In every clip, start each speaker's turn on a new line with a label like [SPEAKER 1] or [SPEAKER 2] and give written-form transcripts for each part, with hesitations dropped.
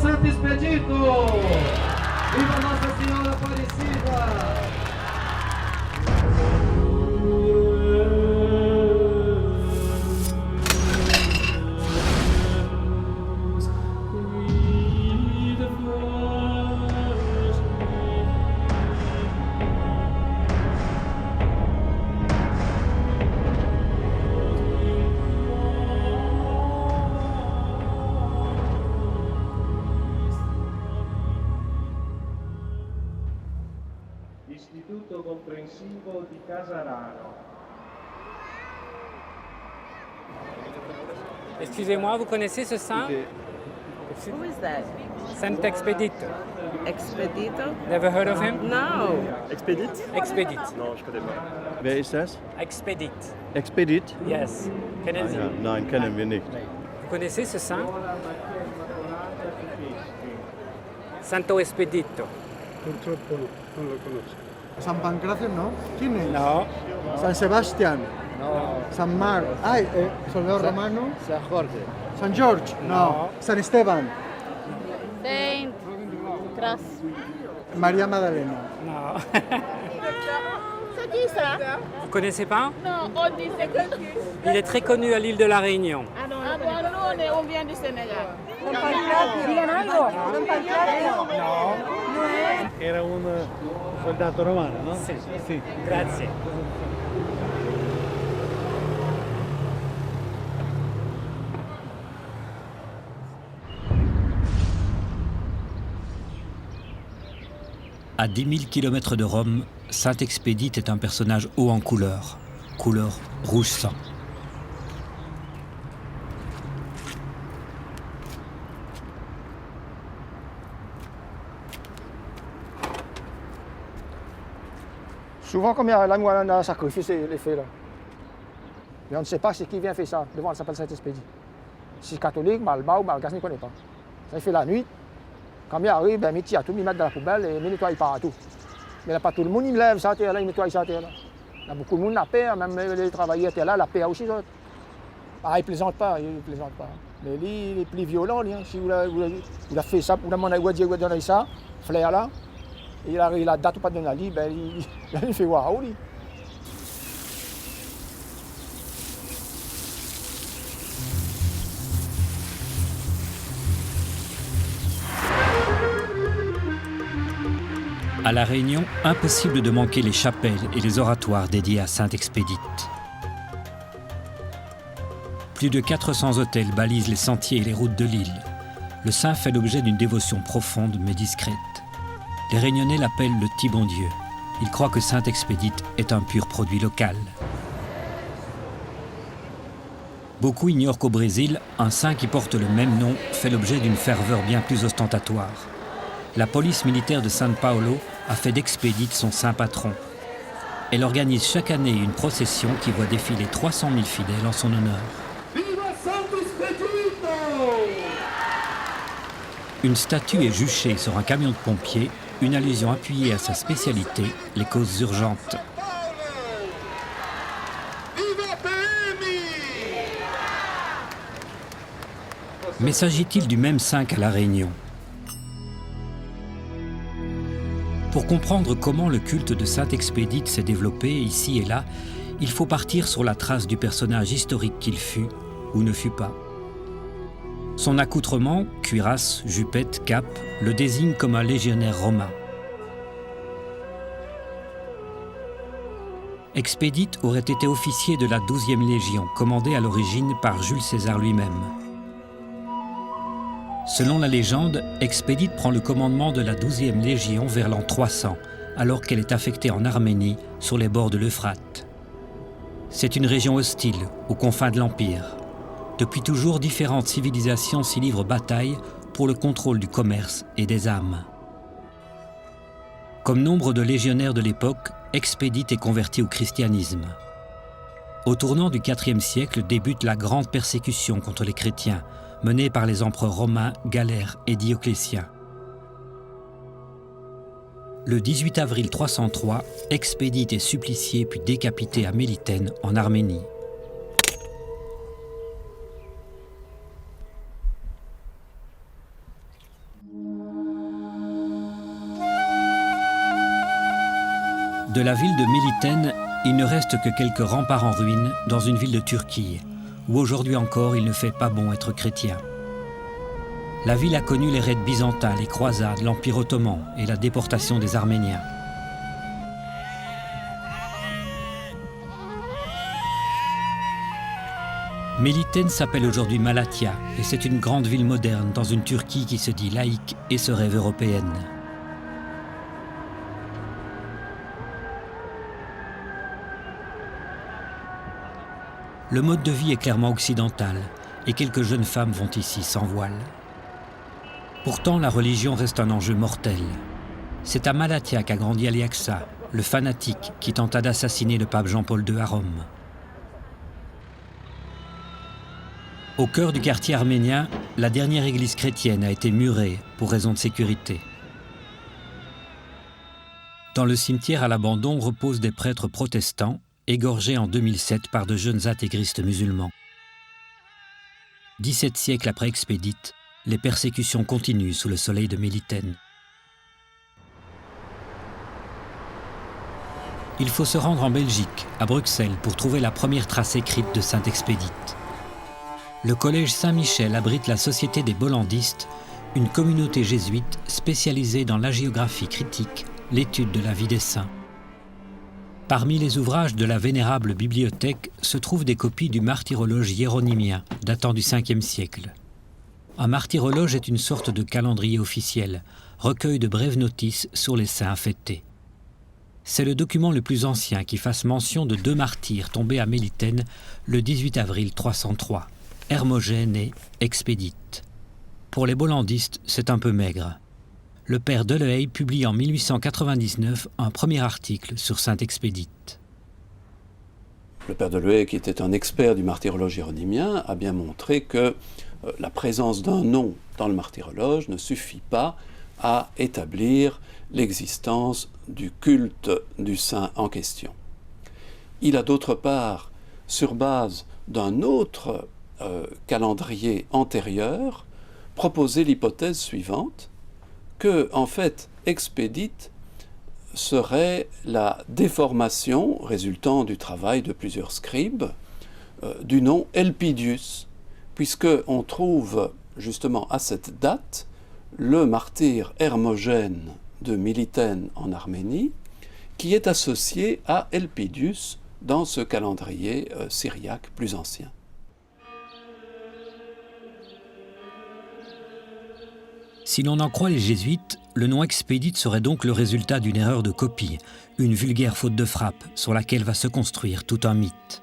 [SPEAKER 1] Santo Expedito! Viva Nossa Senhora Aparecida!
[SPEAKER 2] Istituto Comprensivo di Casarano.
[SPEAKER 3] Excusez-moi, vous connaissez ce saint?
[SPEAKER 4] Who is that?
[SPEAKER 3] Saint Expedito.
[SPEAKER 4] Expedito?
[SPEAKER 3] Never heard of him?
[SPEAKER 4] No.
[SPEAKER 5] Expedit?
[SPEAKER 3] Expedit.
[SPEAKER 5] Non, je connais pas. Wer ist das?
[SPEAKER 3] Expedit.
[SPEAKER 5] Expedit?
[SPEAKER 3] Yes. Kennen Sie?
[SPEAKER 5] Ja, nein, kennen wir nicht.
[SPEAKER 3] Vous connaissez ce saint? Santo Expedito.
[SPEAKER 6] Purtroppo no, non lo conosco.
[SPEAKER 7] San Pancracio no. ¿Quién es?
[SPEAKER 3] No.
[SPEAKER 7] San Sebastián.
[SPEAKER 6] No.
[SPEAKER 7] San Marc. Ay, soldado romano.
[SPEAKER 6] San Jorge.
[SPEAKER 7] San George. No. San Esteban.
[SPEAKER 8] Saint Cross.
[SPEAKER 7] María Magdalena.
[SPEAKER 3] Non.
[SPEAKER 8] C'est qui ça?
[SPEAKER 3] Vous connaissez pas?
[SPEAKER 8] Non, on dit c'est qui?
[SPEAKER 3] Il est très connu à l'île de la Réunion.
[SPEAKER 8] Ah non, on vient du Sénégal.
[SPEAKER 6] Era un soldato romano, no?
[SPEAKER 3] Sì.
[SPEAKER 6] Sì.
[SPEAKER 3] Grazie.
[SPEAKER 9] À 10 000 km de Rome, Saint Expédite est un personnage haut en couleur rouge sang.
[SPEAKER 10] Souvent, comme il y a la moine à sacrifice, les faits là. Mais on ne sait pas c'est qui vient faire ça. Devant, ça s'appelle Saint-Expédit. Si c'est catholique, Malba ou Malgas, on ne connaît pas. Ça, il fait la nuit. Quand il arrive, ben, il tire tout, il met dans la poubelle et il nettoie partout. Mais là, pas tout le monde, il lève sa terre là, il nettoie sa terre là. Il y a beaucoup de monde, la paix, même les travailleurs étaient là, la paix aussi. Ah, il ne plaisante pas, Mais lui, il est plus violent, lui. Hein. Si vous a fait ça, vous a donné ça, flair là, et il arrive la date ou pas de donner, ben, il fait waouh, lui.
[SPEAKER 9] À La Réunion, impossible de manquer les chapelles et les oratoires dédiés à Saint Expédite. Plus de 400 autels balisent les sentiers et les routes de l'île. Le saint fait l'objet d'une dévotion profonde mais discrète. Les Réunionnais l'appellent le petit bon Dieu. Ils croient que Saint Expédite est un pur produit local. Beaucoup ignorent qu'au Brésil, un saint qui porte le même nom fait l'objet d'une ferveur bien plus ostentatoire. La police militaire de São Paulo a fait d'Expédite son saint patron. Elle organise chaque année une procession qui voit défiler 300 000 fidèles en son honneur.
[SPEAKER 1] Viva Santo Expedito!
[SPEAKER 9] Une statue est juchée sur un camion de pompiers, une allusion appuyée à sa spécialité, les causes urgentes.
[SPEAKER 1] Viva PM!
[SPEAKER 9] Mais s'agit-il du même saint qu'à La Réunion? Pour comprendre comment le culte de Saint Expédite s'est développé ici et là, il faut partir sur la trace du personnage historique qu'il fut ou ne fut pas. Son accoutrement, cuirasse, jupette, cape, le désigne comme un légionnaire romain. Expédite aurait été officier de la 12e Légion, commandée à l'origine par Jules César lui-même. Selon la légende, Expédite prend le commandement de la 12e Légion vers l'an 300, alors qu'elle est affectée en Arménie, sur les bords de l'Euphrate. C'est une région hostile, aux confins de l'Empire. Depuis toujours, différentes civilisations s'y livrent bataille pour le contrôle du commerce et des âmes. Comme nombre de légionnaires de l'époque, Expédite est converti au christianisme. Au tournant du IVe siècle débute la grande persécution contre les chrétiens, menée par les empereurs romains Galère et Dioclétien. Le 18 avril 303, Expédite est supplicié puis décapité à Mélitène, en Arménie. De la ville de Meliten, il ne reste que quelques remparts en ruine dans une ville de Turquie, où aujourd'hui encore il ne fait pas bon être chrétien. La ville a connu les raids byzantins, les croisades, l'Empire ottoman et la déportation des Arméniens. Meliten s'appelle aujourd'hui Malatya et c'est une grande ville moderne dans une Turquie qui se dit laïque et se rêve européenne. Le mode de vie est clairement occidental et quelques jeunes femmes vont ici sans voile. Pourtant, la religion reste un enjeu mortel. C'est à Malatya qu'a grandi Ali Aqsa, le fanatique qui tenta d'assassiner le pape Jean-Paul II à Rome. Au cœur du quartier arménien, la dernière église chrétienne a été murée pour raison de sécurité. Dans le cimetière à l'abandon reposent des prêtres protestants, égorgés en 2007 par de jeunes intégristes musulmans. 17 siècles après Expédite, les persécutions continuent sous le soleil de Meliten. Il faut se rendre en Belgique, à Bruxelles, pour trouver la première trace écrite de Sainte Expédite. Le collège Saint-Michel abrite la Société des Bollandistes, une communauté jésuite spécialisée dans l'hagiographie critique, l'étude de la vie des saints. Parmi les ouvrages de la vénérable bibliothèque se trouvent des copies du martyrologe hiéronymien, datant du 5e siècle. Un martyrologe est une sorte de calendrier officiel, recueil de brèves notices sur les saints fêtés. C'est le document le plus ancien qui fasse mention de 2 martyrs tombés à Meliten le 18 avril 303, Hermogène et Expédite. Pour les bollandistes, c'est un peu maigre. Le père Delehaye publie en 1899 un premier article sur Sainte Expédite.
[SPEAKER 11] Le père Delehaye, qui était un expert du martyrologe hiéronymien, a bien montré que la présence d'un nom dans le martyrologe ne suffit pas à établir l'existence du culte du saint en question. Il a d'autre part, sur base d'un autre calendrier antérieur, proposé l'hypothèse suivante, que, en fait, Expédite serait la déformation résultant du travail de plusieurs scribes du nom Elpidius, puisqu'on trouve justement à cette date le martyr Hermogène de Meliten en Arménie, qui est associé à Elpidius dans ce calendrier syriaque plus ancien.
[SPEAKER 9] Si l'on en croit les jésuites, le nom Expédite serait donc le résultat d'une erreur de copie, une vulgaire faute de frappe sur laquelle va se construire tout un mythe.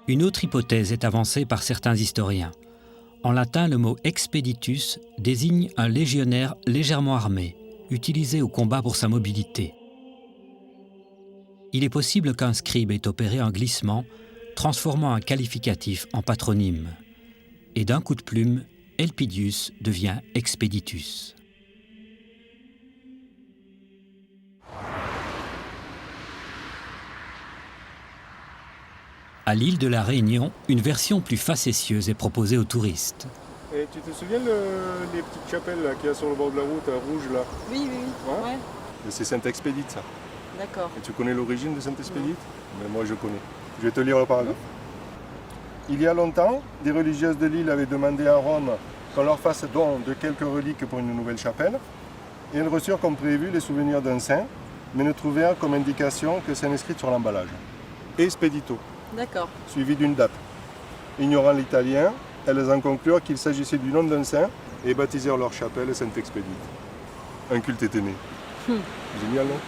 [SPEAKER 9] Une autre hypothèse est avancée par certains historiens. En latin, le mot expeditus désigne un légionnaire légèrement armé, utilisé au combat pour sa mobilité. Il est possible qu'un scribe ait opéré un glissement, transformant un qualificatif en patronyme. Et d'un coup de plume, Elpidius devient Expéditus. À l'île de la Réunion, une version plus facétieuse est proposée aux touristes.
[SPEAKER 12] Et tu te souviens les petites chapelles qu'il y a sur le bord de la route, rouges là?
[SPEAKER 4] Oui, oui,
[SPEAKER 12] ouais. C'est Sainte Expédite, ça.
[SPEAKER 4] D'accord.
[SPEAKER 12] Et tu connais l'origine de Sainte Expédite? Mais moi je connais. Je vais te lire le paragraphe. Il y a longtemps, des religieuses de l'île avaient demandé à Rome qu'on leur fasse don de quelques reliques pour une nouvelle chapelle, et elles reçurent comme prévu les souvenirs d'un saint, mais ne trouvèrent comme indication que celle inscrite sur l'emballage. Expedito.
[SPEAKER 4] D'accord.
[SPEAKER 12] Suivi d'une date. Ignorant l'italien, elles en conclurent qu'il s'agissait du nom d'un saint et baptisèrent leur chapelle Sainte Expédite. Un culte était né. Génial, non?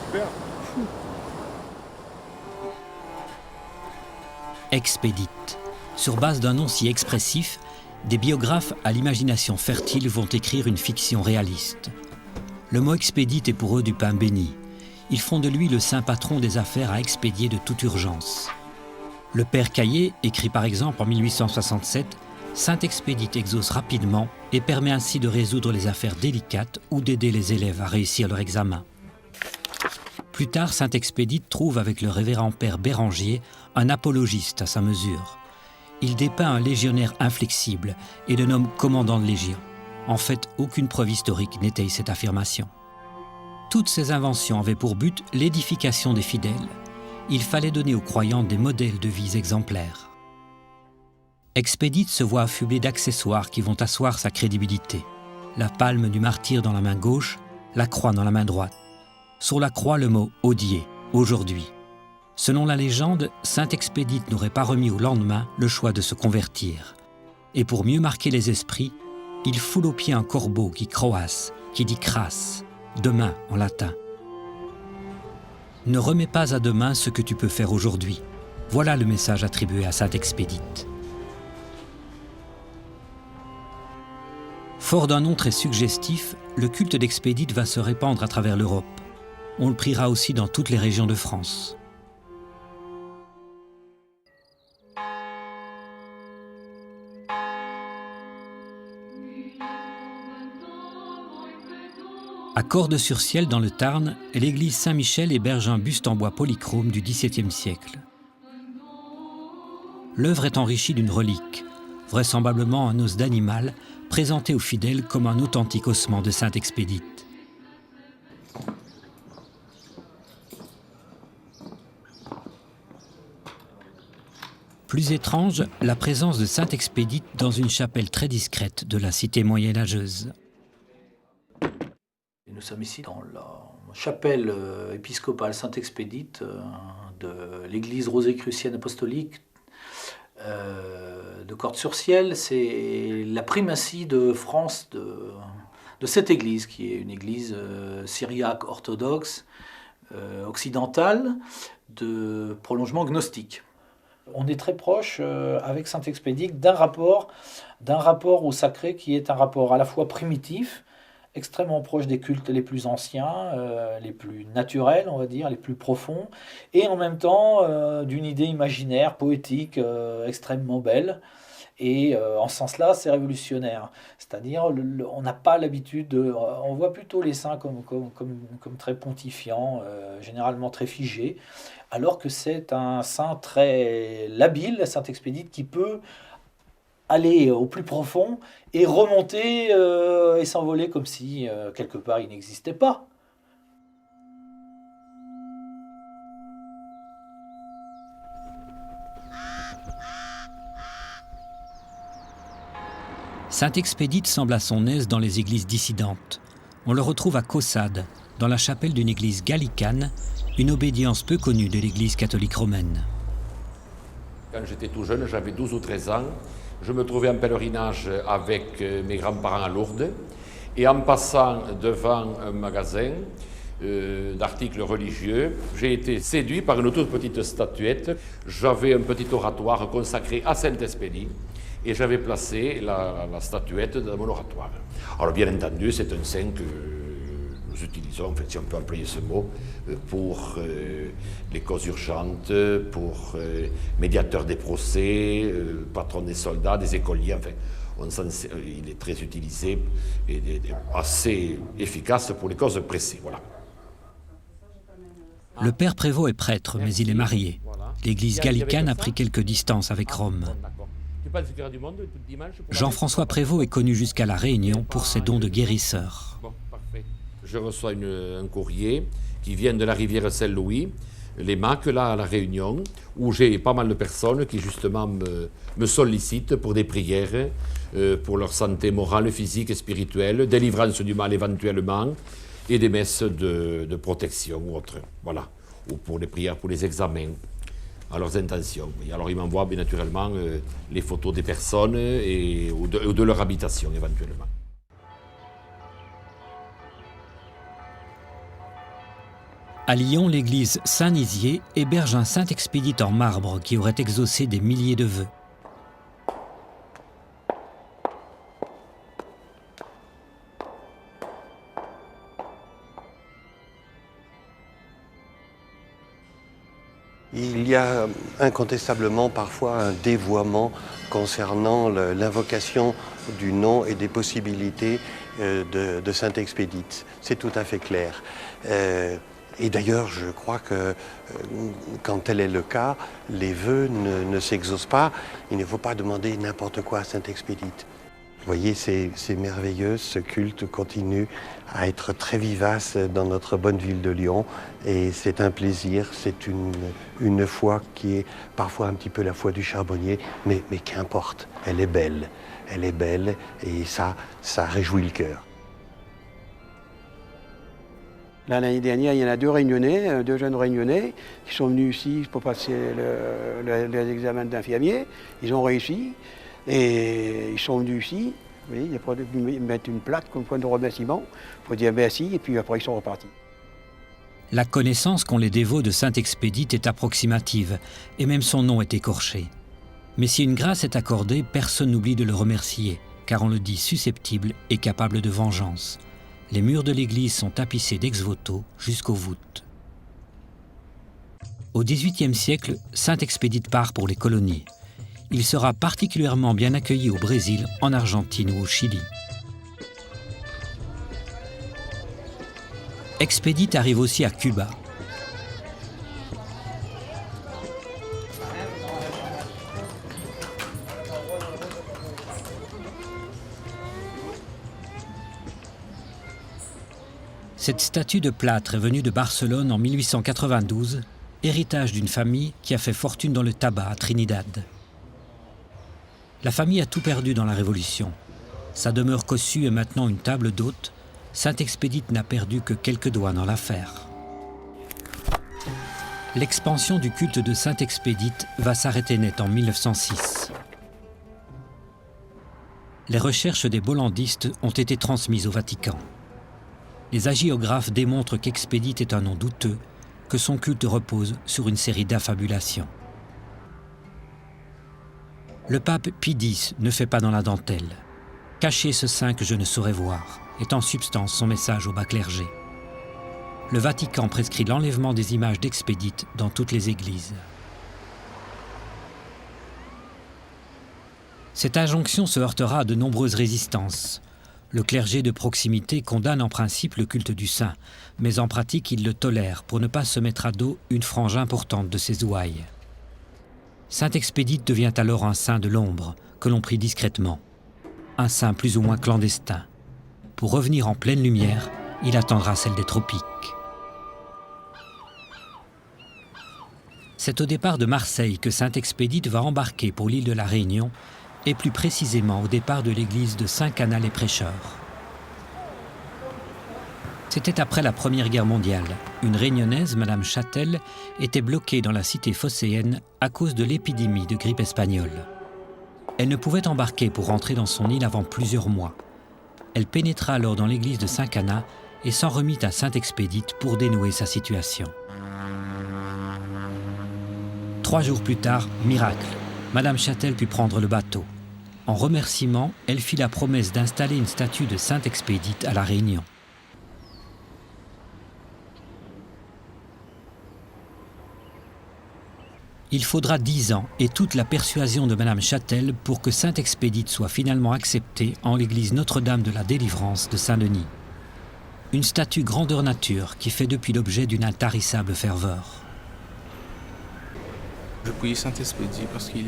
[SPEAKER 12] Super.
[SPEAKER 9] Expédite. Sur base d'un nom si expressif, des biographes à l'imagination fertile vont écrire une fiction réaliste. Le mot expédite est pour eux du pain béni. Ils font de lui le saint patron des affaires à expédier de toute urgence. Le père Caillé écrit par exemple en 1867 « Sainte Expédite exauce rapidement et permet ainsi de résoudre les affaires délicates ou d'aider les élèves à réussir leur examen ». Plus tard, Sainte Expédite trouve avec le révérend père Bérangier un apologiste à sa mesure. Il dépeint un légionnaire inflexible et le nomme commandant de légion. En fait, aucune preuve historique n'étaye cette affirmation. Toutes ces inventions avaient pour but l'édification des fidèles. Il fallait donner aux croyants des modèles de vie exemplaires. Expédite se voit affublé d'accessoires qui vont asseoir sa crédibilité. La palme du martyr dans la main gauche, la croix dans la main droite. Sur la croix, le mot « Odier », aujourd'hui. Selon la légende, saint Expédite n'aurait pas remis au lendemain le choix de se convertir. Et pour mieux marquer les esprits, il foule aux pieds un corbeau qui croasse, qui dit crasse, demain en latin. Ne remets pas à demain ce que tu peux faire aujourd'hui. Voilà le message attribué à saint Expédite. Fort d'un nom très suggestif, le culte d'Expédite va se répandre à travers l'Europe. On le priera aussi dans toutes les régions de France. À Cordes-sur-Ciel, dans le Tarn, l'église Saint-Michel héberge un buste en bois polychrome du XVIIe siècle. L'œuvre est enrichie d'une relique, vraisemblablement un os d'animal, présenté aux fidèles comme un authentique ossement de saint Expédite. Plus étrange, la présence de saint Expédite dans une chapelle très discrète de la cité moyenâgeuse.
[SPEAKER 13] Nous sommes ici dans la chapelle épiscopale Saint-Expédite de l'église Rosicrucienne apostolique de Cordes-sur-Ciel. C'est la primatie de France de cette église, qui est une église syriaque orthodoxe, occidentale, de prolongement gnostique. On est très proche avec Saint-Expédite d'un rapport au sacré qui est un rapport à la fois primitif, extrêmement proche des cultes les plus anciens, les plus naturels, on va dire, les plus profonds, et en même temps d'une idée imaginaire, poétique, extrêmement belle. Et en ce sens-là, c'est révolutionnaire. C'est-à-dire, on n'a pas l'habitude, on voit plutôt les saints comme très pontifiants, généralement très figés, alors que c'est un saint très labile, saint Expédite, qui peut aller au plus profond et remonter et s'envoler comme si quelque part il n'existait pas.
[SPEAKER 9] Saint Expédite semble à son aise dans les églises dissidentes. On le retrouve à Caussade, dans la chapelle d'une église gallicane, une obédience peu connue de l'église catholique romaine.
[SPEAKER 14] Quand j'étais tout jeune, j'avais 12 ou 13 ans, je me trouvais en pèlerinage avec mes grands-parents à Lourdes, et en passant devant un magasin d'articles religieux, j'ai été séduit par une toute petite statuette. J'avais un petit oratoire consacré à Saint Expédite, et j'avais placé la statuette dans mon oratoire. Alors bien entendu, c'est un saint que nous utilisons, en fait, si on peut employer ce mot, pour les causes urgentes, pour médiateur des procès, patron des soldats, des écoliers, enfin, il est très utilisé et assez efficace pour les causes pressées. Voilà.
[SPEAKER 9] Le père Prévost est prêtre, mais il est marié. L'église gallicane a pris quelques distances avec Rome. Jean-François Prévost est connu jusqu'à La Réunion pour ses dons de guérisseur.
[SPEAKER 14] Je reçois un courrier qui vient de la rivière Saint-Louis, les Macs, là, à La Réunion, où j'ai pas mal de personnes qui, justement, me sollicitent pour des prières, pour leur santé morale, physique et spirituelle, délivrance du mal éventuellement, et des messes de protection ou autres, voilà, ou pour les prières, pour les examens, à leurs intentions. Et alors, ils m'envoient, bien naturellement, les photos des personnes ou de leur habitation, éventuellement.
[SPEAKER 9] À Lyon, l'église Saint-Nizier héberge un saint Expédite en marbre qui aurait exaucé des milliers de vœux.
[SPEAKER 15] Il y a incontestablement parfois un dévoiement concernant l'invocation du nom et des possibilités de saint Expédite. C'est tout à fait clair. Et d'ailleurs, je crois que quand tel est le cas, les vœux ne s'exaucent pas. Il ne faut pas demander n'importe quoi à saint Expédite. Vous voyez, c'est merveilleux, ce culte continue à être très vivace dans notre bonne ville de Lyon et c'est un plaisir, c'est une foi qui est parfois un petit peu la foi du charbonnier, mais qu'importe, elle est belle et ça réjouit le cœur.
[SPEAKER 16] L'année dernière, il y en a deux jeunes réunionnais qui sont venus ici pour passer les examens d'infirmier, ils ont réussi. Et ils sont venus ici, vous voyez, ils mettent une plaque comme point de remerciement, il faut dire merci, et puis après ils sont repartis.
[SPEAKER 9] La connaissance qu'ont les dévots de Sainte-Expédite est approximative, et même son nom est écorché. Mais si une grâce est accordée, personne n'oublie de le remercier, car on le dit susceptible et capable de vengeance. Les murs de l'église sont tapissés d'ex-voto jusqu'aux voûtes. Au XVIIIe siècle, Sainte-Expédite part pour les colonies. Il sera particulièrement bien accueilli au Brésil, en Argentine ou au Chili. Expédite arrive aussi à Cuba. Cette statue de plâtre est venue de Barcelone en 1892, héritage d'une famille qui a fait fortune dans le tabac à Trinidad. La famille a tout perdu dans la Révolution. Sa demeure cossue est maintenant une table d'hôte. Sainte-Expédite n'a perdu que quelques doigts dans l'affaire. L'expansion du culte de Sainte-Expédite va s'arrêter net en 1906. Les recherches des bollandistes ont été transmises au Vatican. Les hagiographes démontrent qu'Expédite est un nom douteux, que son culte repose sur une série d'affabulations. Le pape Pie X ne fait pas dans la dentelle. « Cachez ce saint que je ne saurais voir » est en substance son message au bas clergé. Le Vatican prescrit l'enlèvement des images d'Expédite dans toutes les églises. Cette injonction se heurtera à de nombreuses résistances. Le clergé de proximité condamne en principe le culte du saint, mais en pratique il le tolère pour ne pas se mettre à dos une frange importante de ses ouailles. Sainte-Expédite devient alors un saint de l'ombre, que l'on prie discrètement. Un saint plus ou moins clandestin. Pour revenir en pleine lumière, il attendra celle des tropiques. C'est au départ de Marseille que Sainte-Expédite va embarquer pour l'île de la Réunion, et plus précisément au départ de l'église de Saint-Canal-les-Prêcheurs. C'était après la Première Guerre mondiale. Une Réunionnaise, Madame Châtel, était bloquée dans la cité phocéenne à cause de l'épidémie de grippe espagnole. Elle ne pouvait embarquer pour rentrer dans son île avant plusieurs mois. Elle pénétra alors dans l'église de Saint-Cana et s'en remit à Sainte-Expédite pour dénouer sa situation. 3 jours plus tard, miracle, Madame Châtel put prendre le bateau. En remerciement, elle fit la promesse d'installer une statue de Sainte-Expédite à La Réunion. Il faudra 10 ans et toute la persuasion de Madame Châtel pour que Sainte-Expédite soit finalement acceptée en l'église Notre-Dame de la Délivrance de Saint-Denis. Une statue grandeur nature qui fait depuis l'objet d'une intarissable ferveur.
[SPEAKER 17] Je prie Saint-Expédite parce qu'il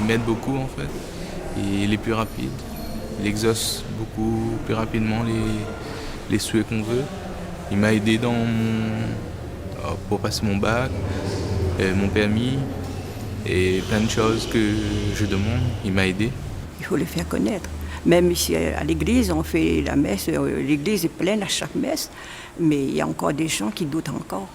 [SPEAKER 17] m'aide beaucoup en fait. Et il est plus rapide. Il exauce beaucoup plus rapidement les souhaits qu'on veut. Il m'a aidé pour passer mon bac, mon permis et plein de choses que je demande. Il m'a aidé.
[SPEAKER 18] Il faut le faire connaître. Même ici à l'église, on fait la messe. L'église est pleine à chaque messe, mais il y a encore des gens qui doutent encore.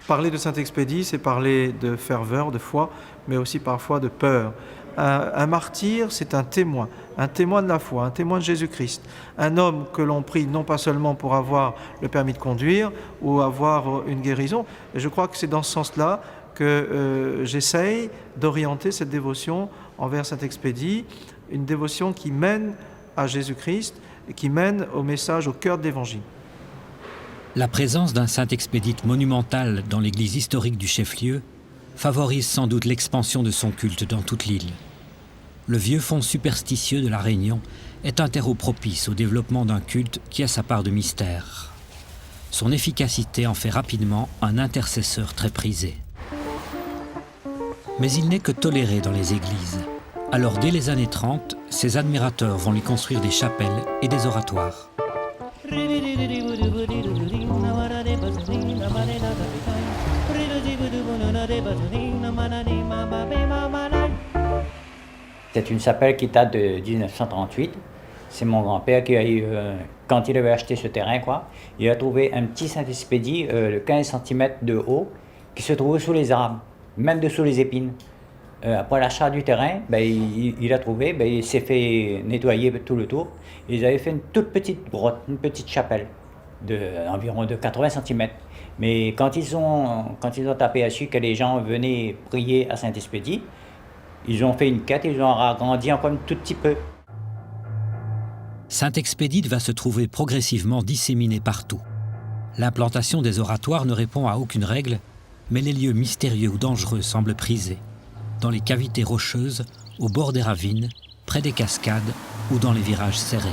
[SPEAKER 19] Parler de Sainte-Expédite, c'est parler de ferveur, de foi, mais aussi parfois de peur. Un martyr, c'est un témoin de la foi, un témoin de Jésus-Christ. Un homme que l'on prie non pas seulement pour avoir le permis de conduire ou avoir une guérison. Et je crois que c'est dans ce sens-là que j'essaye d'orienter cette dévotion envers Sainte-Expédite, une dévotion qui mène à Jésus-Christ et qui mène au message au cœur de l'Évangile.
[SPEAKER 9] La présence d'un Sainte-Expédite monumental dans l'église historique du chef-lieu favorise sans doute l'expansion de son culte dans toute l'île. Le vieux fond superstitieux de la Réunion est un terreau propice au développement d'un culte qui a sa part de mystère. Son efficacité en fait rapidement un intercesseur très prisé. Mais il n'est que toléré dans les églises. Alors dès les années 30, ses admirateurs vont lui construire des chapelles et des oratoires.
[SPEAKER 20] C'est une chapelle qui date de 1938. C'est mon grand-père qui a eu, quand il avait acheté ce terrain, il a trouvé un petit Saint-Expédie de 15 cm de haut qui se trouvait sous les arbres, même dessous les épines. Après l'achat du terrain, il a trouvé, il s'est fait nettoyer tout le tour. Ils avaient fait une toute petite grotte, une petite chapelle d'environ de 80 cm. Mais quand ils ont tapé dessus que les gens venaient prier à Saint-Expédie, ils ont fait une quête et ils ont agrandi encore un tout petit peu.
[SPEAKER 9] Saint-Expédite va se trouver progressivement disséminée partout. L'implantation des oratoires ne répond à aucune règle, mais les lieux mystérieux ou dangereux semblent prisés. Dans les cavités rocheuses, au bord des ravines, près des cascades ou dans les virages serrés.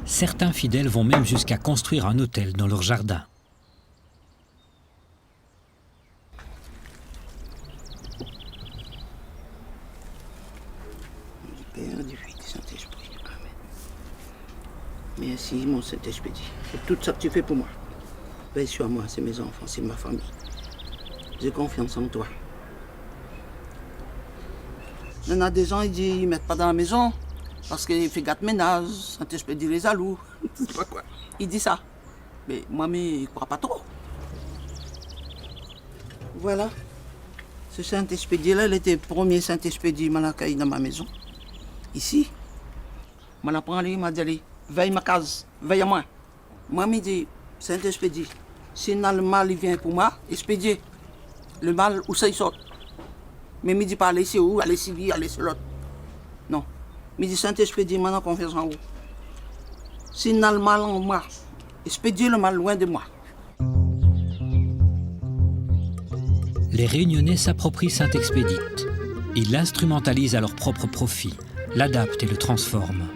[SPEAKER 9] Certains fidèles vont même jusqu'à construire un hôtel dans leur jardin.
[SPEAKER 21] Du Père, du Fils, du Saint-Esprit. Amen. Merci, mon Saint-Esprit. C'est tout ça que tu fais pour moi. Veille sur moi, c'est mes enfants, c'est ma famille. J'ai confiance en toi. Il y en a des gens, ils disent, ils ne mettent pas dans la maison. Parce qu'il fait gâte ménage, Saint-Esprit dit les jaloux, je sais pas quoi. Il dit ça. Mais moi, il ne croit pas trop. Voilà. Ce Saint-Expédie-là, il était le premier Saint-Expédie Malakaï dans ma maison. Ici. Je l'ai pris, il m'a dit, allez, veille ma case, veille à moi. Moi, il dit, Saint-Expédie, si le mal il vient pour moi, expédier. Le mal, où ça il sort. Mais il ne dit pas, allez, c'est où, allez, c'est lui, allez, c'est l'autre. Non. Mais dit Saint-Expédie, maintenant confiance en vous. S'il a le mal en moi, expédiez le mal loin de moi.
[SPEAKER 9] Les Réunionnais s'approprient Saint-Expédite. Ils l'instrumentalisent à leur propre profit, l'adaptent et le transforment.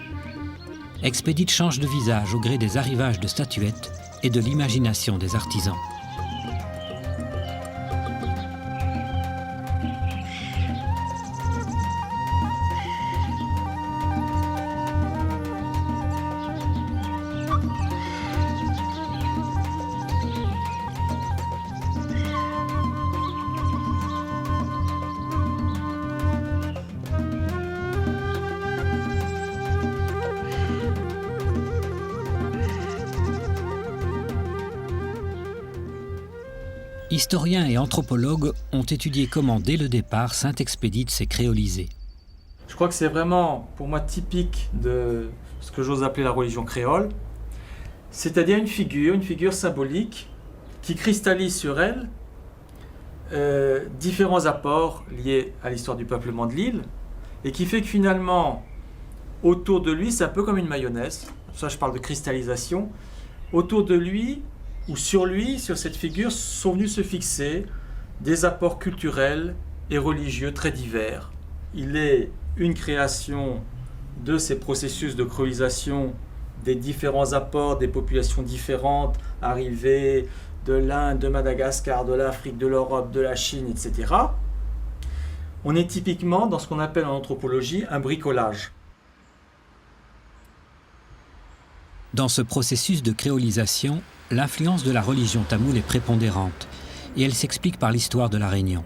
[SPEAKER 9] Expédite change de visage au gré des arrivages de statuettes et de l'imagination des artisans. Historiens et anthropologues ont étudié comment, dès le départ, Saint-Expédite s'est créolisée.
[SPEAKER 19] Je crois que c'est vraiment, pour moi, typique de ce que j'ose appeler la religion créole, c'est-à-dire une figure symbolique qui cristallise sur elle différents apports liés à l'histoire du peuplement de l'île et qui fait que finalement, autour de lui, c'est un peu comme une mayonnaise, ça je parle de cristallisation, autour de lui, où sur lui, sur cette figure, sont venus se fixer des apports culturels et religieux très divers. Il est une création de ces processus de créolisation des différents apports des populations différentes arrivées de l'Inde, de Madagascar, de l'Afrique, de l'Europe, de la Chine, etc. On est typiquement dans ce qu'on appelle en anthropologie un bricolage.
[SPEAKER 9] Dans ce processus de créolisation, l'influence de la religion tamoule est prépondérante et elle s'explique par l'histoire de la Réunion.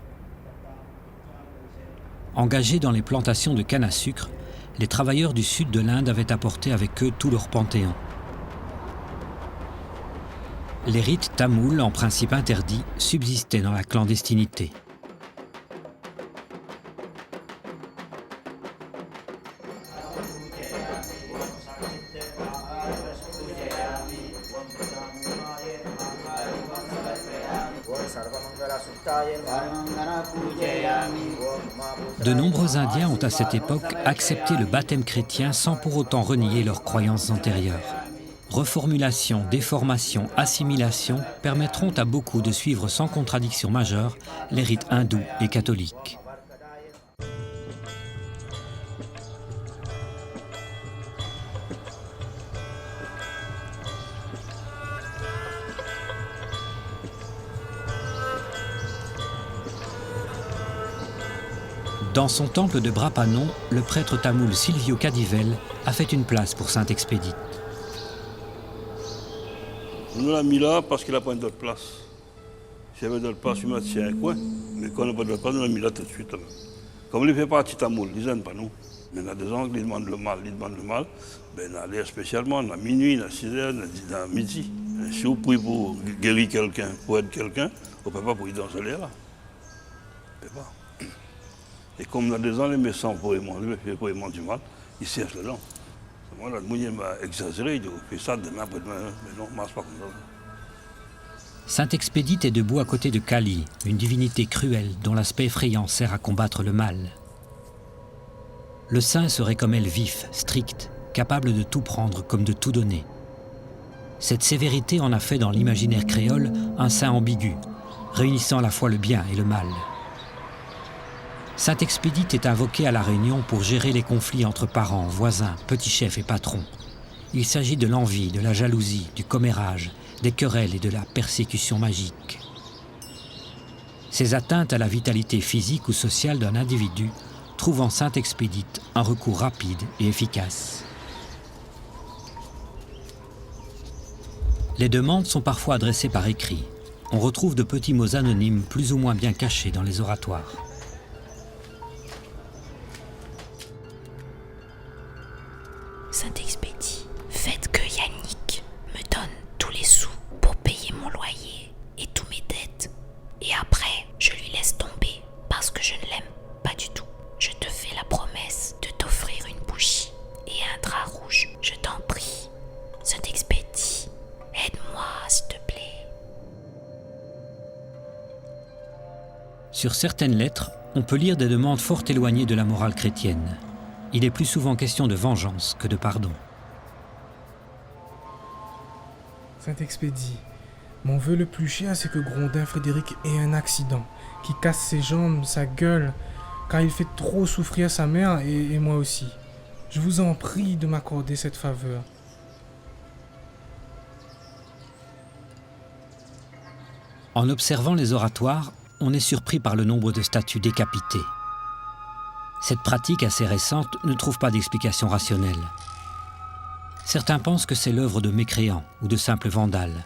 [SPEAKER 9] Engagés dans les plantations de canne à sucre, les travailleurs du sud de l'Inde avaient apporté avec eux tout leur panthéon. Les rites tamouls, en principe interdits, subsistaient dans la clandestinité. De nombreux Indiens ont à cette époque accepté le baptême chrétien sans pour autant renier leurs croyances antérieures. reformulation, déformation, assimilation permettront à beaucoup de suivre sans contradiction majeure les rites hindous et catholiques. Dans son temple de Brapanon, le prêtre tamoul Silvio Cadivel a fait une place pour Sainte Expédite.
[SPEAKER 2] On l'a mis là parce qu'il n'a pas d'autre place. S'il y avait d'autre place, il m'a dit un coin. Mais quand on n'a pas d'autre place, on l'a mis là tout de suite. Là. Comme il fait partie tamoul, ils n'aiment pas nous. Mais il y a des gens qui demandent le mal, Ben, on allait spécialement à minuit, à 6 heures, à midi. Et si vous priez pour guérir quelqu'un, pour aider quelqu'un, on ne peut pas prier dans ce lieu-là. On ne peut pas. Et comme on a des gens, les médecins pour du mal, ils cherchent là-dedans. Moi, là, le moyen m'a exagéré, il fait ça demain, après-demain, mais non, marche pas comme ça.
[SPEAKER 9] Sainte Expédite est debout à côté de Kali, une divinité cruelle dont l'aspect effrayant sert à combattre le mal. Le saint serait comme elle vif, strict, capable de tout prendre comme de tout donner. Cette sévérité en a fait dans l'imaginaire créole un saint ambigu, réunissant à la fois le bien et le mal. Sainte Expédite est invoquée à La Réunion pour gérer les conflits entre parents, voisins, petits chefs et patrons. Il s'agit de l'envie, de la jalousie, du commérage, des querelles et de la persécution magique. Ces atteintes à la vitalité physique ou sociale d'un individu trouvent en Sainte Expédite un recours rapide et efficace. Les demandes sont parfois adressées par écrit. On retrouve de petits mots anonymes plus ou moins bien cachés dans les oratoires.
[SPEAKER 22] Sainte Expédite, faites que Yannick me donne tous les sous pour payer mon loyer et tous mes dettes. Et après, je lui laisse tomber parce que je ne l'aime pas du tout. Je te fais la promesse de t'offrir une bougie et un drap rouge. Je t'en prie. Sainte Expédite, aide-moi s'il te plaît.
[SPEAKER 9] Sur certaines lettres, on peut lire des demandes fort éloignées de la morale chrétienne. Il est plus souvent question de vengeance que de pardon.
[SPEAKER 23] Sainte Expédite, mon vœu le plus cher, c'est que Grondin Frédéric ait un accident, qu'il casse ses jambes, sa gueule, car il fait trop souffrir sa mère et moi aussi. Je vous en prie de m'accorder cette faveur.
[SPEAKER 9] En observant les oratoires, on est surpris par le nombre de statues décapitées. Cette pratique assez récente ne trouve pas d'explication rationnelle. Certains pensent que c'est l'œuvre de mécréants ou de simples vandales.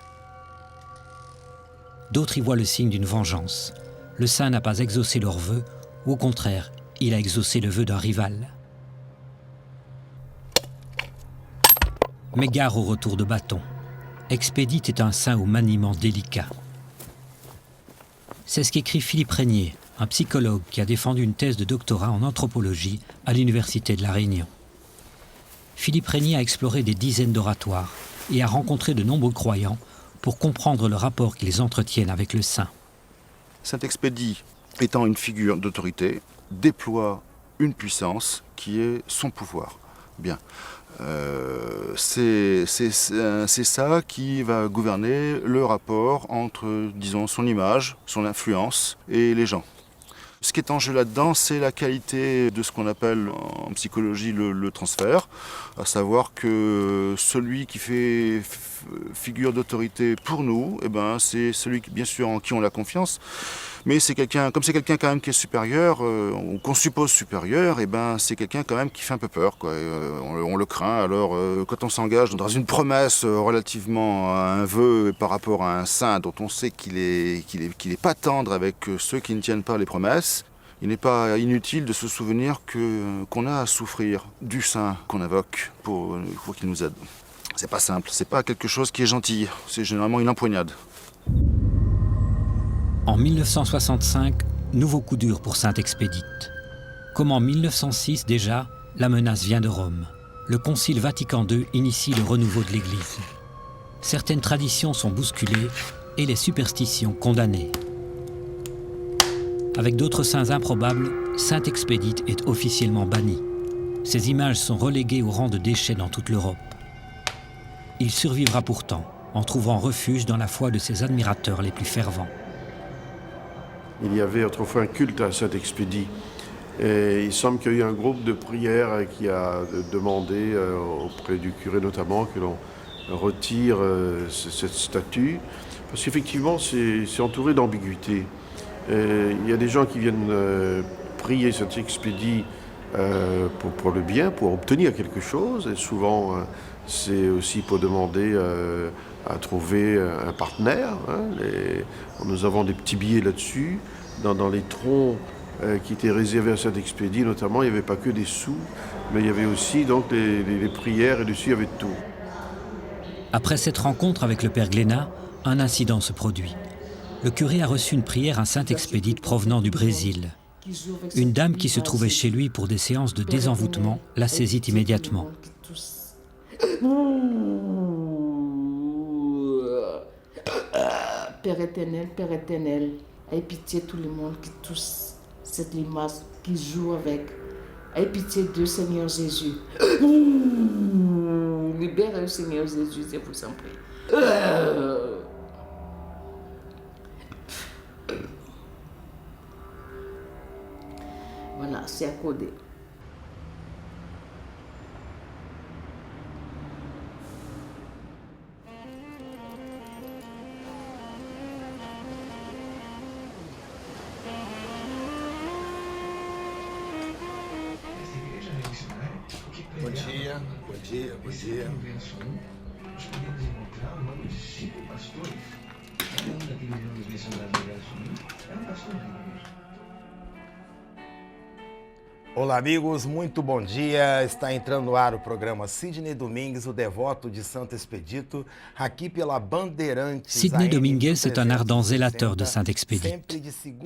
[SPEAKER 9] D'autres y voient le signe d'une vengeance. Le saint n'a pas exaucé leur vœu, ou au contraire, il a exaucé le vœu d'un rival. Mais gare au retour de bâton. Expédite est un saint au maniement délicat. C'est ce qu'écrit Philippe Régnier, un psychologue qui a défendu une thèse de doctorat en anthropologie à l'Université de La Réunion. Philippe Régnier a exploré des dizaines d'oratoires et a rencontré de nombreux croyants pour comprendre le rapport qu'ils entretiennent avec le saint.
[SPEAKER 24] Sainte Expédite, étant une figure d'autorité, déploie une puissance qui est son pouvoir. Bien. C'est ça qui va gouverner le rapport entre, disons, son image, son influence et les gens. Ce qui est en jeu là-dedans, c'est la qualité de ce qu'on appelle en psychologie le transfert, à savoir que celui qui fait figure d'autorité pour nous, eh ben, c'est celui bien sûr en qui on a confiance, mais c'est quelqu'un, comme c'est quelqu'un quand même qui est supérieur, ou qu'on suppose supérieur, eh ben, c'est quelqu'un quand même qui fait un peu peur, quoi. On le craint. Alors quand on s'engage dans une promesse relativement à un vœu par rapport à un saint dont on sait qu'il est pas tendre avec ceux qui ne tiennent pas les promesses, il n'est pas inutile de se souvenir qu'on a à souffrir du saint qu'on invoque pour qu'il nous aide. C'est pas simple, c'est pas quelque chose qui est gentil, c'est généralement une empoignade.
[SPEAKER 9] En 1965, nouveau coup dur pour Sainte Expédite. Comme en 1906 déjà, la menace vient de Rome. Le Concile Vatican II initie le renouveau de l'Église. Certaines traditions sont bousculées et les superstitions condamnées. Avec d'autres saints improbables, Sainte Expédite est officiellement bannie. Ces images sont reléguées au rang de déchets dans toute l'Europe. il survivra pourtant, en trouvant refuge dans la foi de ses admirateurs les plus fervents.
[SPEAKER 5] Il y avait autrefois un culte à Saint-Expédie. Et il semble qu'il y a eu un groupe de prière qui a demandé auprès du curé notamment que l'on retire cette statue. Parce qu'effectivement, c'est entouré d'ambiguïté. Il y a des gens qui viennent prier Saint-Expédie pour le bien, pour obtenir quelque chose. Et souvent, c'est aussi pour demander à trouver un partenaire. Nous avons des petits billets là-dessus. Dans les troncs qui étaient réservés à Saint-Expédie, notamment, il n'y avait pas que des sous, mais il y avait aussi donc les prières, et dessus, il y avait tout.
[SPEAKER 9] Après cette rencontre avec le père Glénat, un incident se produit. Le curé a reçu une prière à Saint-Expédite provenant du Brésil. Une dame qui se trouvait chez lui pour des séances de désenvoûtement la saisit immédiatement.
[SPEAKER 6] Père éternel, aie pitié tout le monde qui touche cette limace, qui joue avec. Aie pitié de Seigneur Jésus. Libère le Seigneur Jésus, je vous en prie. Voilà, c'est accordé.
[SPEAKER 7] Bom dia, bom dia, bom dia. Olá, amigos, muito bom dia. Está entrando no ar o programa Sidney Domingues, o devoto de Santo Expedito, aqui pela Bandeirantes.
[SPEAKER 9] Sidney Domingues est un ardent zélateur de Saint-Expédite.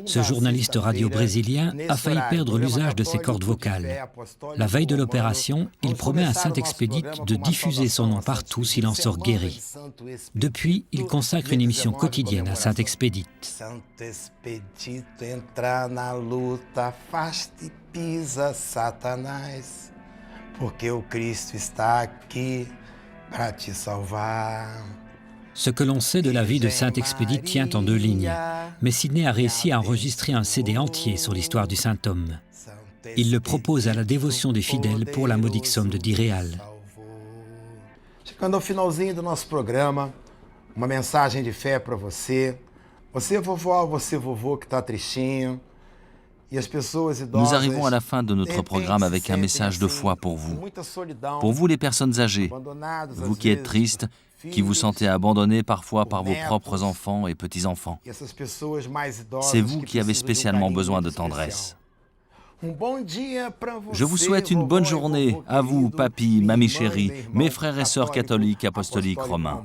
[SPEAKER 9] Ce journaliste radio brésilien a failli perdre l'usage de ses cordes vocales. La veille de l'opération, il promet à Saint-Expédite de diffuser son nom partout s'il en sort guéri. Depuis, il consacre une émission quotidienne à Saint-Expédite.
[SPEAKER 7] Saint-Expedito entra na luta, afasta pisa Satanás, porque o Cristo está aqui para te salvar.
[SPEAKER 9] Ce que l'on sait de la vie de Saint-Expédite tient en 2 lignes, mais Sidney a réussi à enregistrer un CD entier sur l'histoire du saint homme. Il le propose à la dévotion des fidèles pour la modique somme de 10 reals.
[SPEAKER 7] Chegando ao finalzinho do nosso programa, uma mensagem de fé para você. Você vovó, você vovô que está tristinho.
[SPEAKER 8] Nous arrivons à la fin de notre programme avec un message de foi pour vous. Pour vous les personnes âgées, vous qui êtes tristes, qui vous sentez abandonnés parfois par vos propres enfants et petits-enfants. C'est vous qui avez spécialement besoin de tendresse. Je vous souhaite une bonne journée, à vous, papy, mamie chérie, mes frères et sœurs catholiques, apostoliques, romains.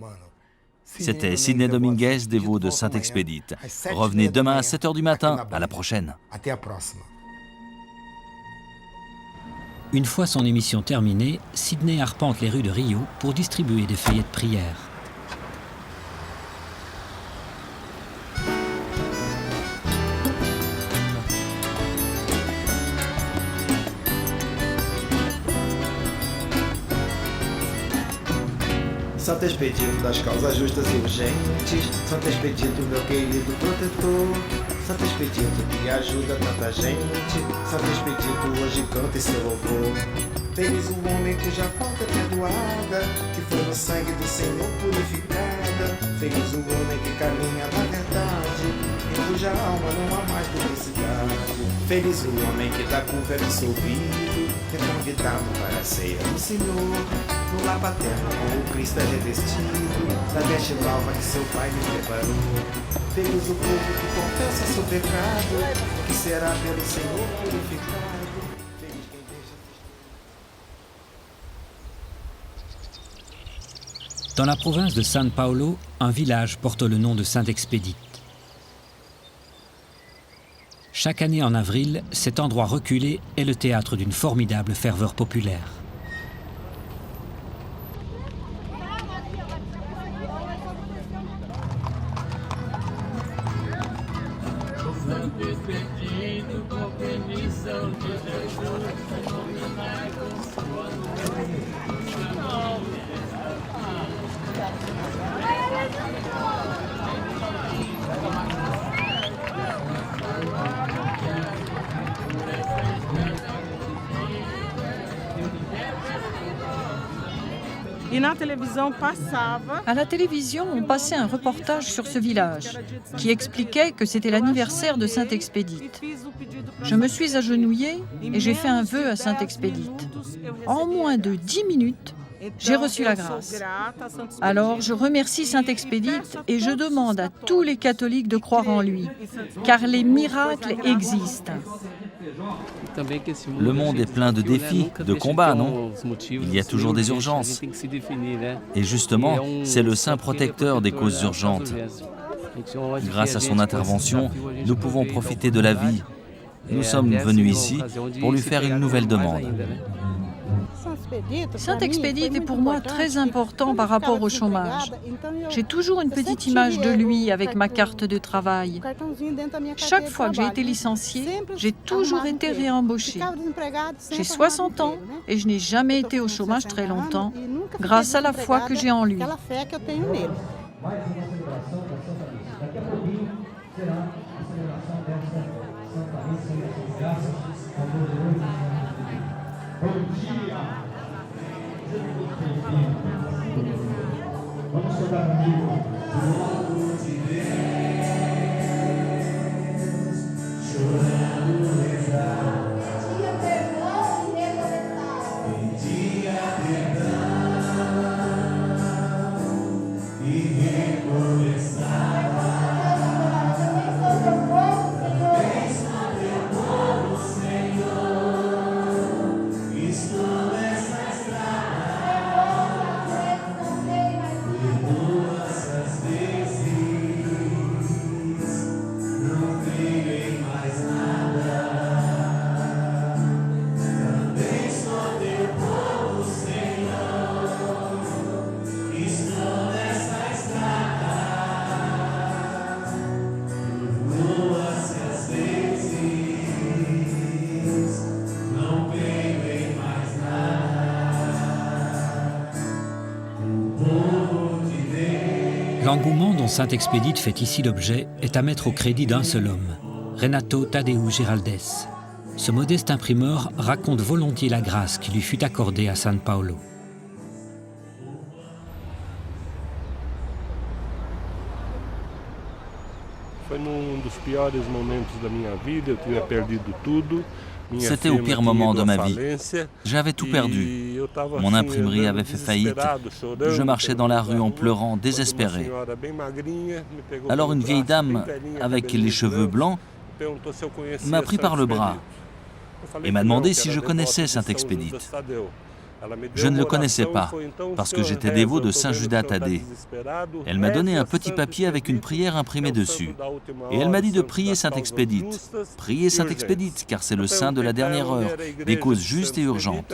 [SPEAKER 8] C'était Sidney Domingues, dévot de Saint-Expédite. Revenez demain à 7h du matin. À la prochaine.
[SPEAKER 9] Une fois son émission terminée, Sidney arpente les rues de Rio pour distribuer des feuillets de prière.
[SPEAKER 7] Santo Expedito das causas justas e urgentes, Santo Expedito, meu querido protetor, Santo Expedito que ajuda tanta gente, Santo Expedito hoje canta em seu louvor. Feliz o homem cuja falta é perdoada, que foi no sangue do Senhor purificada. Feliz o homem que caminha na verdade, e cuja alma não há mais duplicidade. Feliz o homem que dá curva absolvido, que é convidado para a ceia do Senhor. No lar paterno com o Cristo é revestido, da veste nova que seu Pai me preparou. Feliz o povo que confessa seu pecado, que será pelo Senhor purificado.
[SPEAKER 9] Dans la province de São Paulo, un village porte le nom de Saint-Expédite. Chaque année en avril, cet endroit reculé est le théâtre d'une formidable ferveur populaire.
[SPEAKER 1] À la télévision, on passait un reportage sur ce village qui expliquait que c'était l'anniversaire de Sainte-Expédite. Je me suis agenouillée et j'ai fait un vœu à Sainte-Expédite. En moins de 10 minutes, j'ai reçu la grâce. Alors, je remercie Sainte-Expédite et je demande à tous les catholiques de croire en lui, car les miracles existent.
[SPEAKER 8] Le monde est plein de défis, de combats, non? Il y a toujours des urgences. Et justement, c'est le saint protecteur des causes urgentes. Grâce à son intervention, nous pouvons profiter de la vie. Nous sommes venus ici pour lui faire une nouvelle demande.
[SPEAKER 1] Sainte-Expédite est pour moi très important par rapport au chômage. J'ai toujours une petite image de lui avec ma carte de travail. Chaque fois que j'ai été licenciée, j'ai toujours été réembauchée. J'ai 60 ans et je n'ai jamais été au chômage très longtemps, grâce à la foi que j'ai en lui.
[SPEAKER 9] L'engouement dont Sainte-Expédite fait ici l'objet est à mettre au crédit d'un seul homme, Renato Tadeu Giraldez. Ce modeste imprimeur raconte volontiers la grâce qui lui fut accordée à San Paolo.
[SPEAKER 8] C'était au pire moment de ma vie. J'avais tout perdu. Mon imprimerie avait fait faillite. Je marchais dans la rue en pleurant, désespéré. Alors une vieille dame, avec les cheveux blancs, m'a pris par le bras et m'a demandé si je connaissais Sainte-Expédite. Je ne le connaissais pas, parce que j'étais dévot de Saint Judas Thaddée. Elle m'a donné un petit papier avec une prière imprimée dessus. Et elle m'a dit de prier Sainte-Expédite. Prier Sainte-Expédite, car c'est le saint de la dernière heure, des causes justes et urgentes.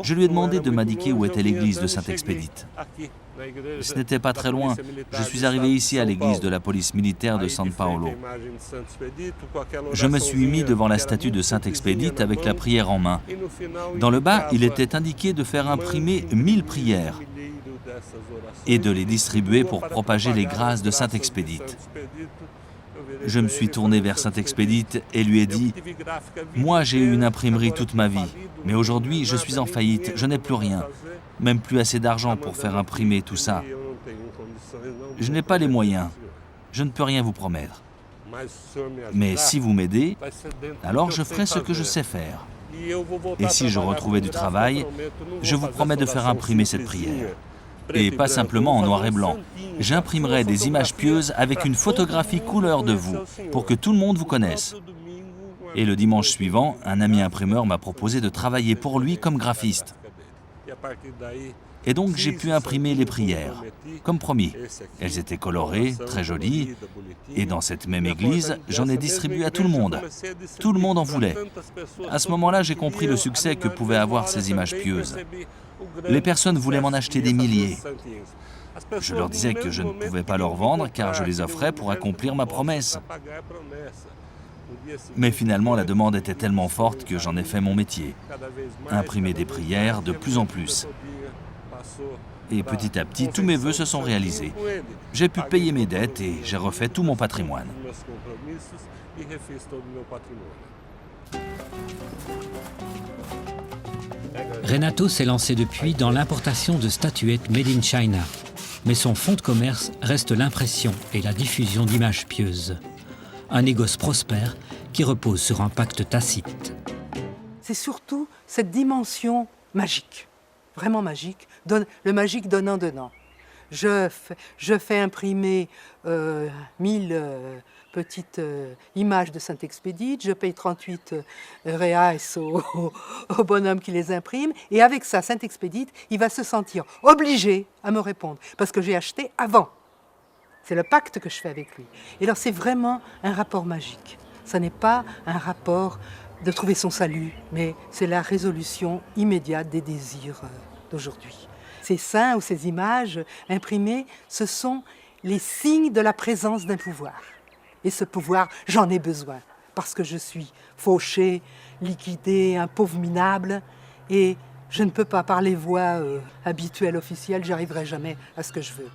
[SPEAKER 8] Je lui ai demandé de m'indiquer où était l'église de Sainte-Expédite. Ce n'était pas très loin. Je suis arrivé ici à l'église de la police militaire de San Paolo. Je me suis mis devant la statue de Sainte-Expédite avec la prière en main. Dans le bas, il était indiqué de faire imprimer 1000 prières et de les distribuer pour propager les grâces de Sainte-Expédite. Je me suis tourné vers Sainte-Expédite et lui ai dit « Moi, j'ai eu une imprimerie toute ma vie, mais aujourd'hui, je suis en faillite, je n'ai plus rien, même plus assez d'argent pour faire imprimer tout ça. Je n'ai pas les moyens, je ne peux rien vous promettre. Mais si vous m'aidez, alors je ferai ce que je sais faire. Et si je retrouvais du travail, je vous promets de faire imprimer cette prière. Et pas simplement en noir et blanc. J'imprimerai des images pieuses avec une photographie couleur de vous, pour que tout le monde vous connaisse. » Et le dimanche suivant, un ami imprimeur m'a proposé de travailler pour lui comme graphiste. Et donc j'ai pu imprimer les prières, comme promis. Elles étaient colorées, très jolies, et dans cette même église, j'en ai distribué à tout le monde. Tout le monde en voulait. À ce moment-là, j'ai compris le succès que pouvaient avoir ces images pieuses. Les personnes voulaient m'en acheter des milliers. Je leur disais que je ne pouvais pas leur vendre car je les offrais pour accomplir ma promesse. Mais finalement, la demande était tellement forte que j'en ai fait mon métier. Imprimer des prières de plus en plus. Et petit à petit, tous mes vœux se sont réalisés. J'ai pu payer mes dettes et j'ai refait tout mon patrimoine.
[SPEAKER 9] Renato s'est lancé depuis dans l'importation de statuettes made in China. Mais son fonds de commerce reste l'impression et la diffusion d'images pieuses. Un négoce prospère qui repose sur un pacte tacite.
[SPEAKER 3] C'est surtout cette dimension magique, vraiment magique, le magique donnant-donnant. Je fais imprimer 1000 petites images de Saint-Expédite, je paye 38 reais au bonhomme qui les imprime, et avec ça, Saint-Expédite, il va se sentir obligé à me répondre, parce que j'ai acheté avant. C'est le pacte que je fais avec lui. Et alors c'est vraiment un rapport magique. Ça n'est pas un rapport de trouver son salut, mais c'est la résolution immédiate des désirs d'aujourd'hui. Ces saints ou ces images imprimées, ce sont les signes de la présence d'un pouvoir. Et ce pouvoir, j'en ai besoin, parce que je suis fauché, liquidé, un pauvre minable, et je ne peux pas, par les voies habituelles, officielles, j'arriverai jamais à ce que je veux.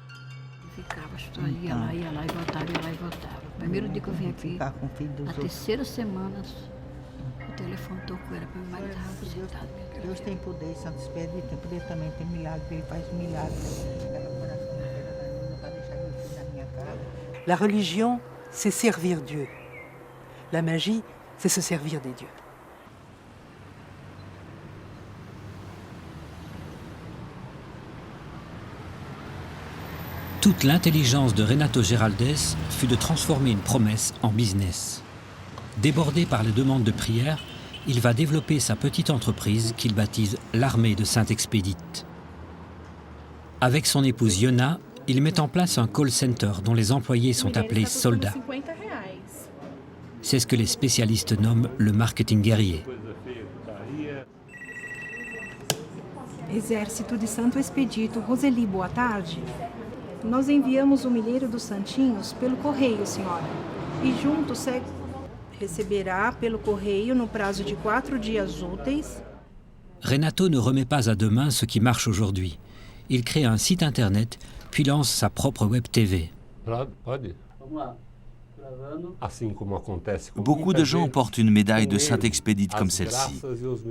[SPEAKER 4] Ia lá e voltava, ia lá e voltava. O primeiro dia que eu vim aqui, a terceira semana, o telefone tocou, era para meu marido estava aposentado.
[SPEAKER 10] Deus tem poder, Santo Expedito tem poder também, tem milagre, ele faz milagres.
[SPEAKER 3] La religion, c'est servir Dieu. La magie, c'est se servir des dieux.
[SPEAKER 9] Toute l'intelligence de Renato Geraldes fut de transformer une promesse en business. Débordé par les demandes de prière, il va développer sa petite entreprise qu'il baptise l'Armée de Saint-Expédite. Avec son épouse Yona, il met en place un call center dont les employés sont appelés soldats. C'est ce que les spécialistes nomment le marketing guerrier.
[SPEAKER 11] Exército de Santo Expedito, Roseli, boa tarde. Nós enviamos o milheiro dos santinhos pelo correio, senhora. E junto receberá pelo correio no prazo de 4 dias úteis.
[SPEAKER 9] Renato ne remet pas à demain ce qui marche aujourd'hui. Il crée un site internet, puis lance sa propre web TV.
[SPEAKER 8] Beaucoup de gens portent une médaille de Saint-Expédite comme celle-ci.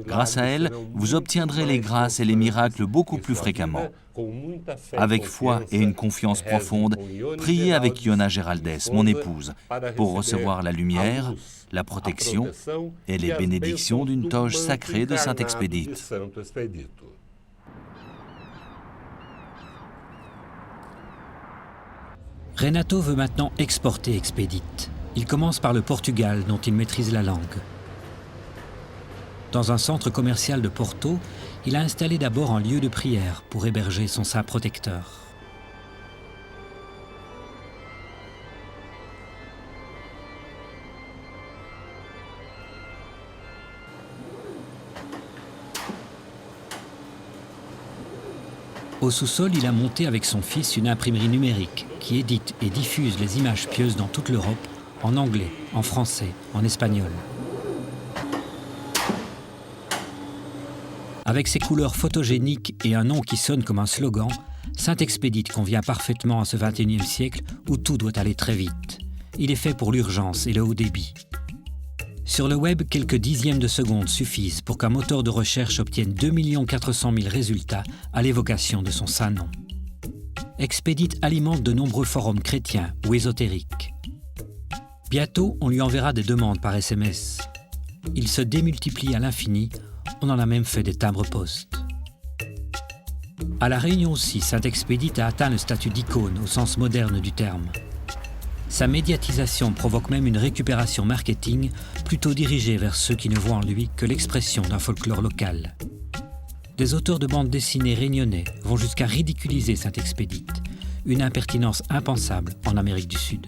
[SPEAKER 8] Grâce à elle, vous obtiendrez les grâces et les miracles beaucoup plus fréquemment. Avec foi et une confiance profonde, priez avec Yona Geraldes, mon épouse, pour recevoir la lumière, la protection et les bénédictions d'une toge sacrée de Saint-Expédite.
[SPEAKER 9] Renato veut maintenant exporter Expédite. Il commence par le Portugal, dont il maîtrise la langue. Dans un centre commercial de Porto, il a installé d'abord un lieu de prière pour héberger son saint protecteur. Au sous-sol, il a monté avec son fils une imprimerie numérique qui édite et diffuse les images pieuses dans toute l'Europe, en anglais, en français, en espagnol. Avec ses couleurs photogéniques et un nom qui sonne comme un slogan, Saint-Expédite convient parfaitement à ce XXIe siècle où tout doit aller très vite. Il est fait pour l'urgence et le haut débit. Sur le web, quelques dixièmes de seconde suffisent pour qu'un moteur de recherche obtienne 2 400 000 résultats à l'évocation de son saint nom. Expédite alimente de nombreux forums chrétiens ou ésotériques. Bientôt, on lui enverra des demandes par SMS. Il se démultiplie à l'infini, on en a même fait des timbres-poste. À La Réunion aussi, Saint-Expédite a atteint le statut d'icône au sens moderne du terme. Sa médiatisation provoque même une récupération marketing plutôt dirigée vers ceux qui ne voient en lui que l'expression d'un folklore local. Des auteurs de bandes dessinées réunionnais vont jusqu'à ridiculiser Saint-Expédite, une impertinence impensable en Amérique du Sud.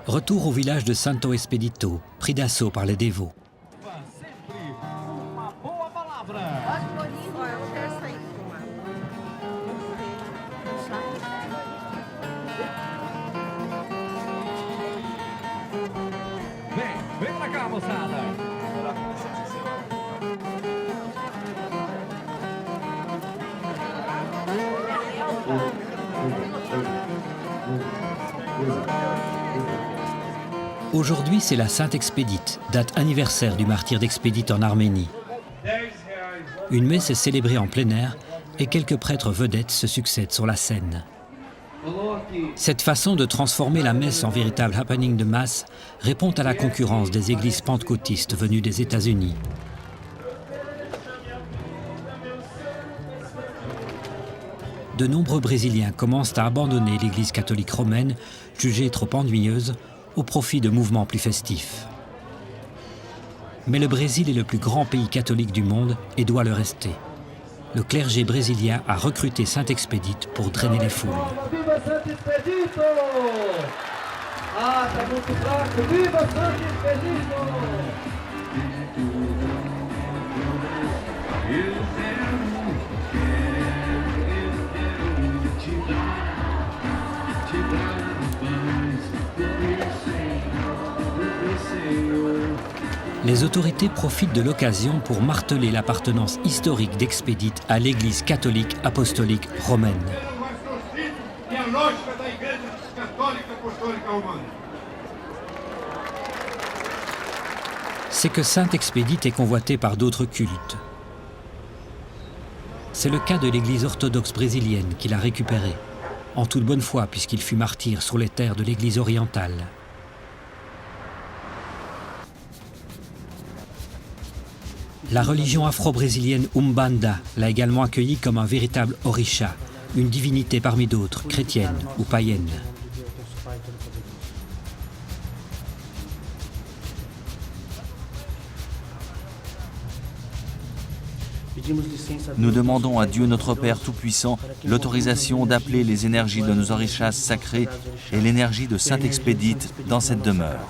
[SPEAKER 9] Retour au village de Santo Expedito, pris d'assaut par les dévots.
[SPEAKER 25] Vem pra cá, moçada!
[SPEAKER 9] Aujourd'hui, c'est la Sainte Expédite, date anniversaire du martyre d'Expédite en Arménie. Une messe est célébrée en plein air et quelques prêtres vedettes se succèdent sur la scène. Cette façon de transformer la messe en véritable happening de masse répond à la concurrence des églises pentecôtistes venues des États-Unis. De nombreux Brésiliens commencent à abandonner l'église catholique romaine, jugée trop ennuyeuse, au profit de mouvements plus festifs. Mais le Brésil est le plus grand pays catholique du monde et doit le rester. Le clergé brésilien a recruté Sainte Expédite pour drainer les foules.
[SPEAKER 25] Viva Santo Expedito! Ah, tá muito fraco! Viva Santo Expedito!
[SPEAKER 9] Les autorités profitent de l'occasion pour marteler l'appartenance historique d'Expédite à l'Église catholique apostolique romaine. C'est que Sainte Expédite est convoitée par d'autres cultes. C'est le cas de l'Église orthodoxe brésilienne qui l'a récupérée, en toute bonne foi puisqu'il fut martyr sur les terres de l'Église orientale. La religion afro-brésilienne Umbanda l'a également accueilli comme un véritable orisha, une divinité parmi d'autres, chrétienne ou païenne.
[SPEAKER 8] Nous demandons à Dieu notre Père Tout-Puissant l'autorisation d'appeler les énergies de nos orishas sacrés et l'énergie de Sainte Expédite dans cette demeure.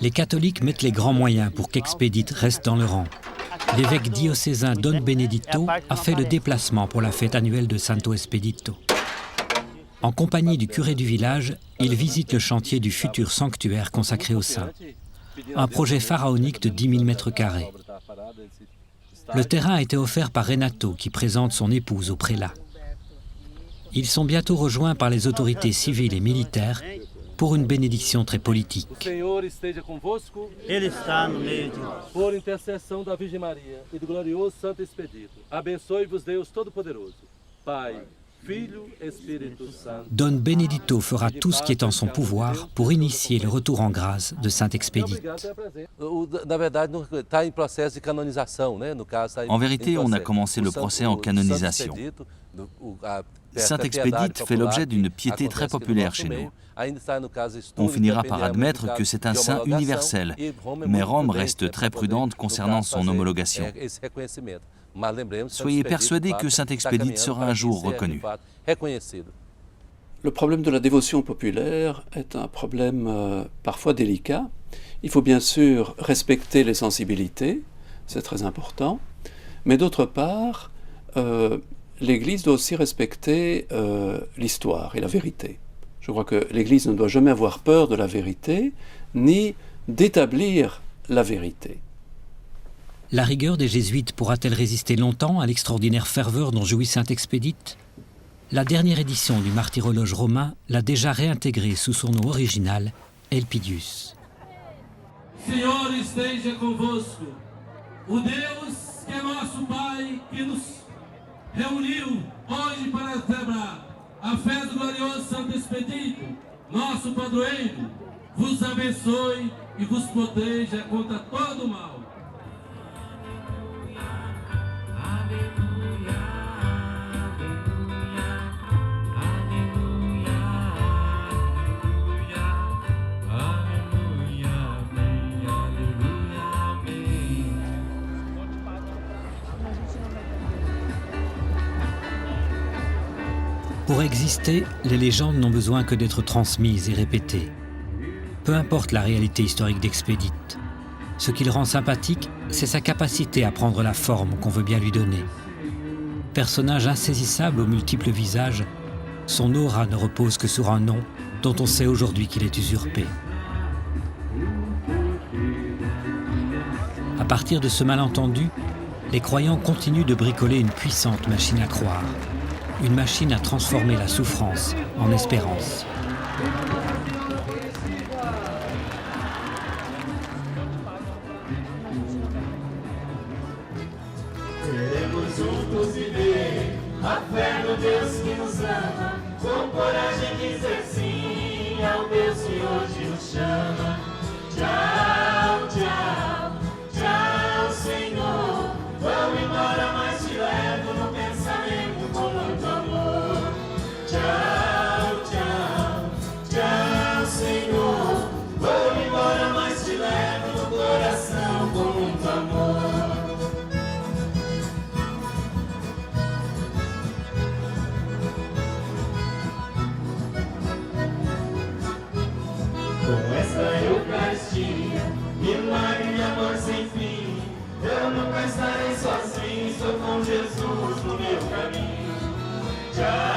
[SPEAKER 9] Les catholiques mettent les grands moyens pour qu'Expédite reste dans le rang. L'évêque diocésain Don Benedito a fait le déplacement pour la fête annuelle de Santo Expedito. En compagnie du curé du village, il visite le chantier du futur sanctuaire consacré aux saints. Un projet pharaonique de 10 000 mètres carrés. Le terrain a été offert par Renato, qui présente son épouse au prélat. Ils sont bientôt rejoints par les autorités civiles et militaires pour une bénédiction très politique.
[SPEAKER 25] Senhor esteja convosco. Ele está no meio de nós. Por intercessão da Virgem Maria e do glorioso Santo Expedito, abençoe-vos Deus Todo-Poderoso, Pai, Filho, Espírito Santo.
[SPEAKER 9] Don Benedito fera tout ce qui est en son pouvoir pour initier le retour en grâce de Sainte Expédite.
[SPEAKER 8] En vérité, on a commencé le procès en canonisation. Sainte Expédite fait l'objet d'une piété très populaire chez nous. On finira par admettre que c'est un saint universel, mais Rome reste très prudente concernant son homologation. Soyez persuadés que Sainte Expédite sera un jour reconnue.
[SPEAKER 12] Le problème de la dévotion populaire est un problème parfois délicat. Il faut bien sûr respecter les sensibilités, c'est très important, mais d'autre part, l'Église doit aussi respecter l'histoire et la vérité. Je crois que l'Église ne doit jamais avoir peur de la vérité, ni d'établir la vérité.
[SPEAKER 9] La rigueur des jésuites pourra-t-elle résister longtemps à l'extraordinaire ferveur dont jouit Sainte Expédite? La dernière édition du martyrologe romain l'a déjà réintégré sous son nom original, Elpidius.
[SPEAKER 25] Senhor esteja convosco, o Deus que é nosso Pai, que nos reuniu hoje para celebrar a festa do glorioso Santo Expedito, nosso padroeiro, vos abençoe e vos proteja contra todo o mal.
[SPEAKER 9] Pour exister, les légendes n'ont besoin que d'être transmises et répétées. Peu importe la réalité historique d'Expédite. Ce qui le rend sympathique, c'est sa capacité à prendre la forme qu'on veut bien lui donner. Personnage insaisissable aux multiples visages, son aura ne repose que sur un nom dont on sait aujourd'hui qu'il est usurpé. À partir de ce malentendu, les croyants continuent de bricoler une puissante machine à croire, une machine à transformer la souffrance en espérance.
[SPEAKER 25] Queremos juntos viver a fé no Deus que nos ama, com coragem dizer sim ao Deus que hoje nos chama. Tchau, tchau, tchau, Senhor. Vou embora, mas te levo no pensamento com muito amor. Tchau, tchau, tchau, Senhor. Vou embora, mas te levo no coração com muito amor. Com essa Eucaristia, milagre de amor sem fim, eu nunca estarei sozinho, estou com Jesus no meu caminho. Tchau.